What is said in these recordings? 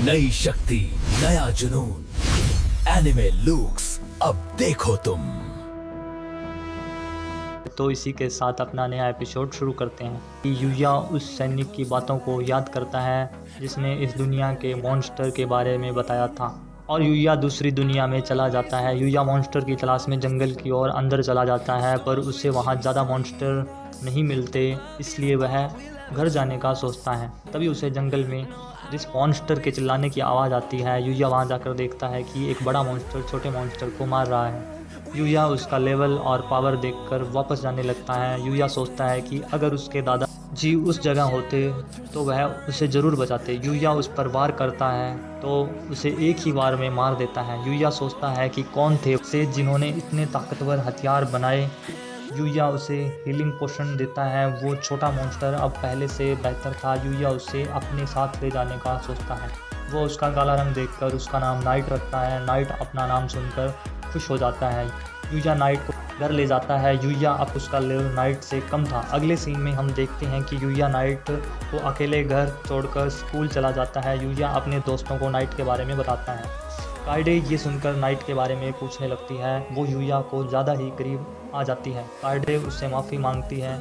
नई शक्ति, नया जुनून, एनिमे लुक्स, अब देखो तुम। तो इसी के साथ अपना नया एपिसोड शुरू करते हैं कि यूया उस सैनिक की बातों को याद करता है जिसने इस दुनिया के मॉन्स्टर के बारे में बताया था, और यूया दूसरी दुनिया में चला जाता है। यूया मॉन्स्टर की तलाश में जंगल की ओर अंदर चला जाता है, पर उसे वहाँ ज़्यादा मॉन्स्टर नहीं मिलते, इसलिए वह घर जाने का सोचता है। तभी उसे जंगल में जिस मॉन्स्टर के चिल्लाने की आवाज़ आती है, यूया वहाँ जाकर देखता है कि एक बड़ा मॉन्स्टर छोटे मॉन्स्टर को मार रहा है। यूया उसका लेवल और पावर देखकर वापस जाने लगता है। यूया सोचता है कि अगर उसके दादा जी उस जगह होते तो वह उसे ज़रूर बचाते। यूया उस पर वार करता है तो उसे एक ही वार में मार देता है। यूया सोचता है कि कौन थे से जिन्होंने इतने ताकतवर हथियार बनाए। यूया उसे हीलिंग पोशन देता है। वो छोटा मॉन्स्टर अब पहले से बेहतर था। यूया उसे अपने साथ ले जाने का सोचता है। वो उसका काला रंग देखकर उसका नाम नाइट रखता है। नाइट अपना नाम सुनकर खुश हो जाता है। यूया नाइट को घर ले जाता है। यूया अब उसका लेवल नाइट से कम था। अगले सीन में हम देखते हैं कि यूया नाइट को अकेले घर छोड़कर स्कूल चला जाता है। यूया अपने दोस्तों को नाइट के बारे में बताता है। काइडे ये सुनकर नाइट के बारे में पूछने लगती है। वो यूया को ज़्यादा ही करीब आ जाती है। काइडे उससे माफ़ी मांगती है।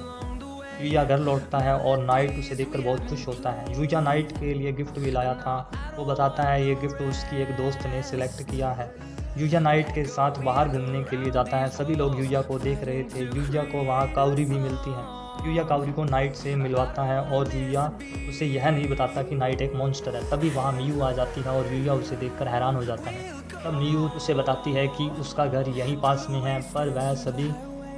यूया घर लौटता है और नाइट उसे देखकर बहुत खुश होता है। यूया नाइट के लिए गिफ्ट भी लाया था। वो बताता है ये गिफ्ट उसकी एक दोस्त ने सिलेक्ट किया है। यूया नाइट के साथ बाहर घूमने के लिए जाता है। सभी लोग यूया को देख रहे थे। यूया को वहाँ कावरी भी मिलती है। यूया कावरी को नाइट से मिलवाता है और यूया उसे यह नहीं बताता कि नाइट एक मॉन्स्टर है। तभी वहाँ मियू आ जाती है और यूया उसे देखकर हैरान हो जाता है। तब मियू उसे बताती है कि उसका घर यहीं पास में है, पर वह सभी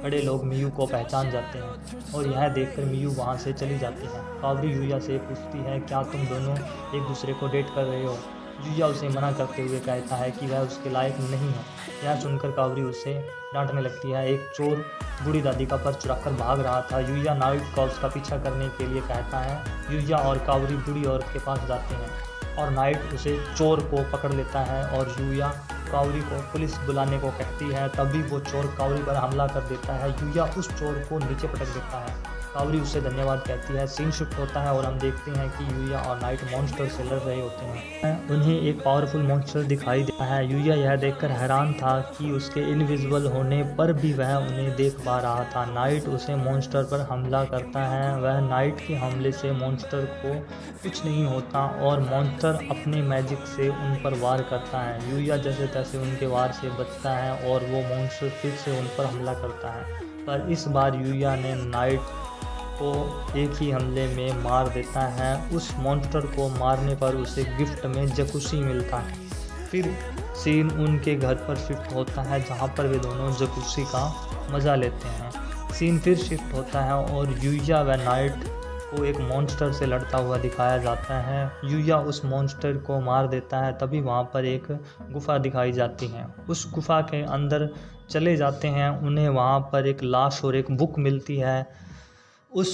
बड़े लोग मियू को पहचान जाते हैं और यह देखकर मियू वहाँ से चली जाती है। कावरी यूया से पूछती है क्या तुम दोनों एक दूसरे को डेट कर रहे हो। यूया उसे मना करते हुए कहता है कि वह उसके लायक नहीं है। यह सुनकर कावरी उसे डांटने लगती है। एक चोर बूढ़ी दादी का पर्स चुराकर भाग रहा था। यूया नाइट का उसका पीछा करने के लिए कहता है। यूया और कावरी बूढ़ी औरत के पास जाते हैं और नाइट उसे चोर को पकड़ लेता है और यूया कावरी को पुलिस बुलाने को कहती है। तभी वो चोर कावरी पर हमला कर देता है। यूया उस चोर को नीचे पटक देता है। कावरी उससे धन्यवाद कहती है। सीन शिफ्ट होता है और हम देखते हैं कि यूया और नाइट मॉन्स्टर से लड़ रहे होते हैं। उन्हें एक पावरफुल मॉन्स्टर दिखाई देता है। यूया यह देखकर हैरान था कि उसके इनविजिबल होने पर भी वह उन्हें देख पा रहा था। नाइट उसे मॉन्स्टर पर हमला करता है। वह नाइट के हमले से मॉन्स्टर को कुछ नहीं होता और मॉन्स्टर अपने मैजिक से उन पर वार करता है। यूया जैसे तैसे उनके वार से बचता है और वो मॉन्स्टर फिर से उन पर हमला करता है, पर इस बार यूया ने नाइट को एक ही हमले में मार देता है। उस मॉन्स्टर को मारने पर उसे गिफ्ट में जकुसी मिलता है। फिर सीन उनके घर पर शिफ्ट होता है जहां पर वे दोनों जकुसी का मज़ा लेते हैं। सीन फिर शिफ्ट होता है और यूया व नाइट को एक मॉन्स्टर से लड़ता हुआ दिखाया जाता है। यूया उस मॉन्स्टर को मार देता है। तभी वहाँ पर एक गुफा दिखाई जाती है। उस गुफा के अंदर चले जाते हैं। उन्हें वहाँ पर एक लाश और एक बुक मिलती है। उस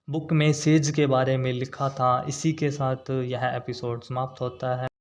बुक में सेज के बारे में लिखा था। इसी के साथ यह एपिसोड समाप्त होता है।